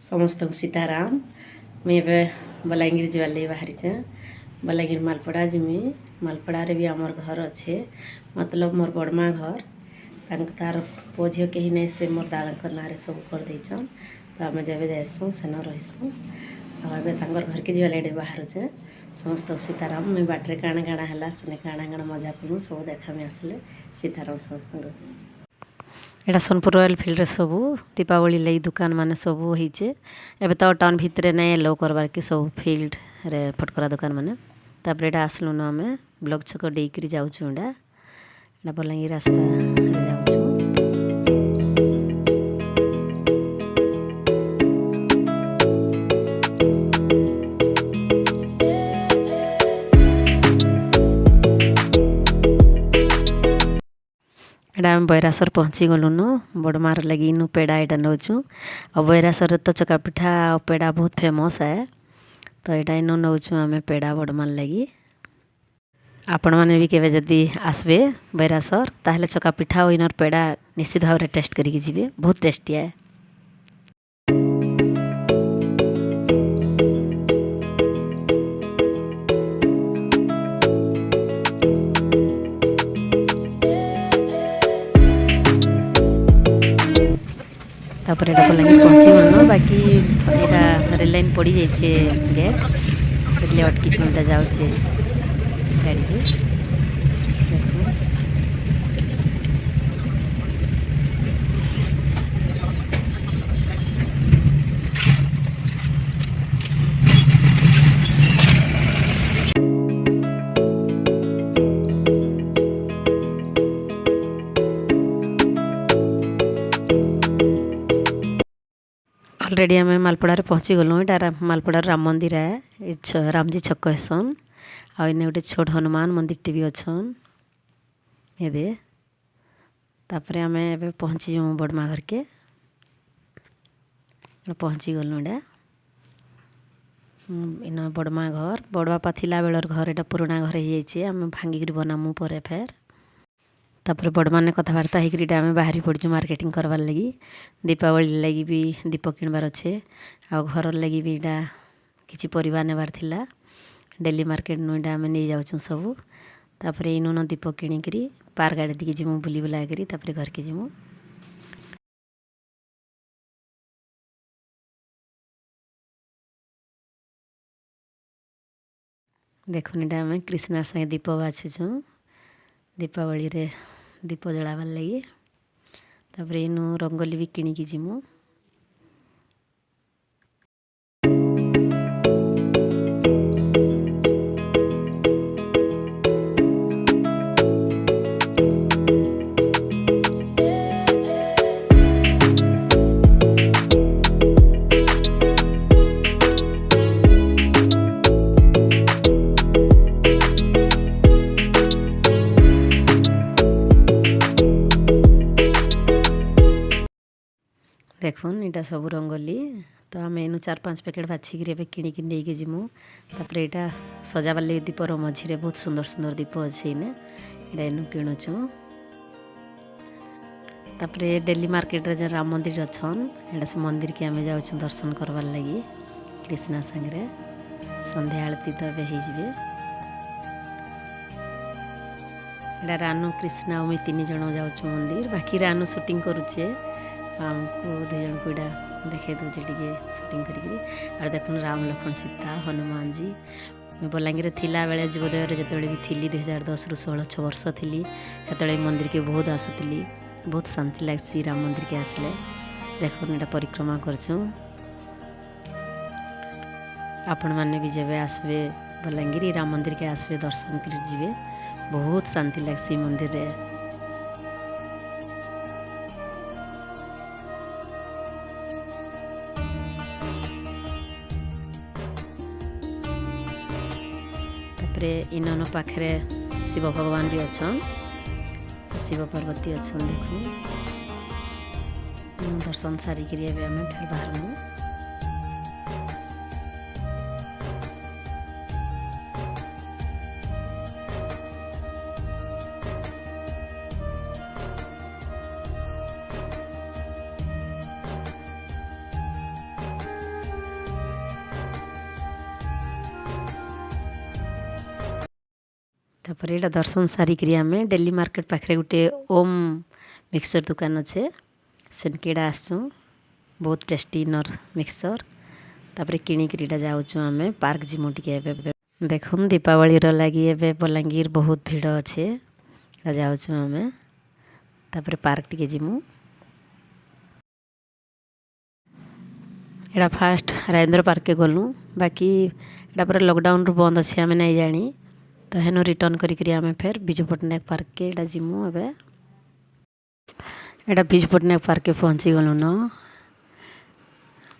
समस्त सीताराम। मुझे बलांगीर जीवार लगे बाहरी बलांगीर मालपड़ा जिमी। मालपड़ा भी आमर घर अच्छे, मतलब मोर बड़मा घर। तार पुओ झील कहीं नहीं से मोर दादा ना सब कर देचन। तो आम जब जाइसु सेन रहीसु घर के जीवा लगे बाहर समस्त सीताराम। मुझे बाटे काଣା काଣା है सेने काଣା काଣା मजा करूँ सब देखा में आसले सीताराम समस्त। एटा सोनपुर रॉयल फील्ड रे सबू दीपावली लगी दुकान माने सबू होइचे। एबे तो टाउन भितरे नहीं लो करबार के सब फील्ड रे फटकरा दुकान माने। तापर एटा आसलु न हमें ब्लॉक छक डेकरी जाउछु। एटा बलांगीर रास्ता रे जाउछु। एटा आम बैरासर पहुँची गलुन। बड़मार लगी इनु पेड़ा एटा नौचु। और बैरासर तो चका पिठा और पेड़ा बहुत फेमस है। तो एटा इनु नौचु आम पेड़ा बड़मार लगी। आपण मैंने भी केवे जदि आसबे बैरासर ताहले चका पिठा और इनर पेड़ा निश्चित भाव टेस्ट करिकी जीवे, बहुत टेस्टी है। तापर एटा बलांगीर पहुँची गलु। बाकी एटा रेल लाइन पड़ी जाइए गेट એટલે અટકી ચૂંટા જાઉં ગાડી ऑलरेडी आम मालपड़ा पहुँची गलु। यहाँ मालपड़ा राम मंदिर है, रामजी छक हेसन। आने गोटे छोट हनुमान मंदिर टी भी अच्छन ये दे। तापर आम ए पहुँची जाऊँ बड़मा घर के पहुँची गलु। इन बड़मा घर बड़ बापा थिला बेलर घर, एटा पुराना घर हो आम भांगिक बनामु पर फेर। तापर बड़ मैंने कथबार्ता होकर आम बाहरी पड़चु मार्केटिंग करवार लगी। दीपावली लगी भी दीप किणवार अच्छे। आ घर लगी भी इटा किसी परिवार नेबार थिला। डेली मार्केट नु इटा आम नहीं जाऊँ सबू। तापर इनु न दीप किणिकी पार्क आड़े टी जीमु बुली बुला करी तापर घर के जीमु। देखुन इटा आम कृष्णार संगे दीप बाछुछु दीपावली रे दीप जलाबार लगी। तापर इनु रंगोली भी किणिकी जीमु। देखुन इटा सब रंगोली। तो आम इन 4-5 पैकेट बाछिकी किणिकी नहीं जीमु। तापर यहाँ सजाबार लगे दीपर मझे बहुत सुंदर सुंदर दीप अच्छे इने यहाँ इन किणुचु। तापर डेली मार्केट रे राम मंदिर अच्छन यहाँ से मंदिर के आम जाऊँ दर्शन करवार लगी कृष्णा संगे। संध्या आरती तो एबे यहाँ रानू कृष्णा और 3 जन जाऊँ मंदिर। बाकी रानू शूटिंग करुचे आमको 2 जन को इटा देखे दूचे टे शूटिंग करी। देखुन राम लक्ष्मण सीता हनुमान जी। बलांगीर थिला बेले जुवोदय जो भी थी 2010 रु 16 वर्ष थी से मंदिर के बहुत आसुली। बहुत शांति लगसी राम मंदिर के आसले। देखुन इटा परिक्रमा करछूँ। आपण मैंने भी जब आसबे बलांगीर राम मंदिर के आसबे दर्शन कर जीवे, बहुत शांति लगसी मंदिर रे। इन पाखे शिव भगवान भी अच्छन, शिव पार्वती अच्छन। देखो दर्शन सारिक आम फिर बाहर तापर यहाँ दर्शन सारिक आम डेली मार्केट पाखे गोटे ओम मिक्सचर दुकान अच्छे सेनकेड़ा आसचुँ बहुत टेस्टी नर मिक्सचर तापर किणिकीटा जाऊँ आम पार्क जीमु टे देखुन दीपावली लगी एबे बलांगीर बहुत भीड़ अच्छे जाऊँ आम तापर पार्क टे जीमु एटा फास्ट राजेंद्र पार्क के गलु बाकी एटा पूरा लॉकडाउन रू बंद अच्छे आम नहीं जानी तो हेन रिटर्न करी आम फिर विजु पट्टनायक पार्क के एटा जीमु एबे एटा विजु पट्टनायक पार्क के पहुँची गलु न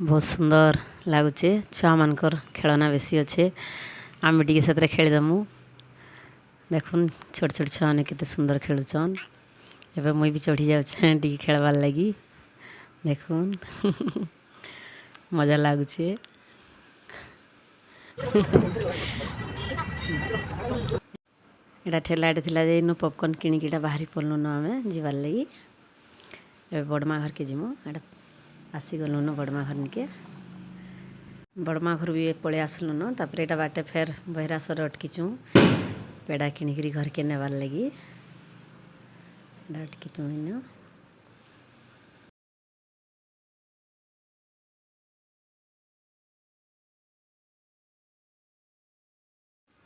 बहुत सुंदर लगुचे छुआ मानकर खेलना बेसी अच्छे आम टी से खेलीदमु देखुन छोट छोट छुआ मैंने केते सुंदर खेलुचन एबे मुई भी चढ़ी जाऊँ टी खेलबार लगी देखुन मजा लगुचे एटा ठेलाटे थिला जे नो पॉपकॉर्न किणिकीटा बाहरी पड़लु न आम जीवार लगी एबे बड़मा घर के जीमु एटा आसीगलु न बड़मा घर के बड़मा घर भी पड़े आसलु न तापर एटा बाटे फेर बहरासर अटकीचु पेड़ा किणिकी घर के नेबार लगी अटकीचु इन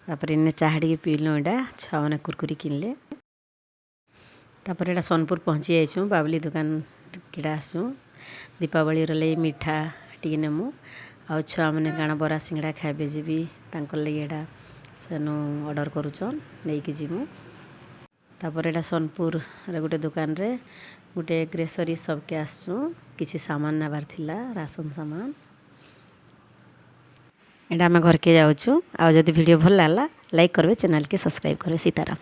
तापर इन चाह टी पीलु एटा छुआ मैंने कुरकुरी किनले तापर एटा सोनपुर पहुँची जाइछुँ बाबली दुकान किड़ा आसुँ दीपावली लगे मिठा टी नेमु आ छुआ मैंने काଣା बरा सिंगड़ा खाइबे जीवी तांकर लगे एटा सेनु ऑर्डर करूचन लेके जीमु तापर एटा सोनपुर रे गोटे दुकान रे गोटे ग्रोसरी सबके आसुँ किसी सामान नेबार थिला राशन सामान एटा आम घर के जाऊँ आ जदि वीडियो भल लागला लाइक करबे चैनल के सब्सक्राइब करबे सीताराम।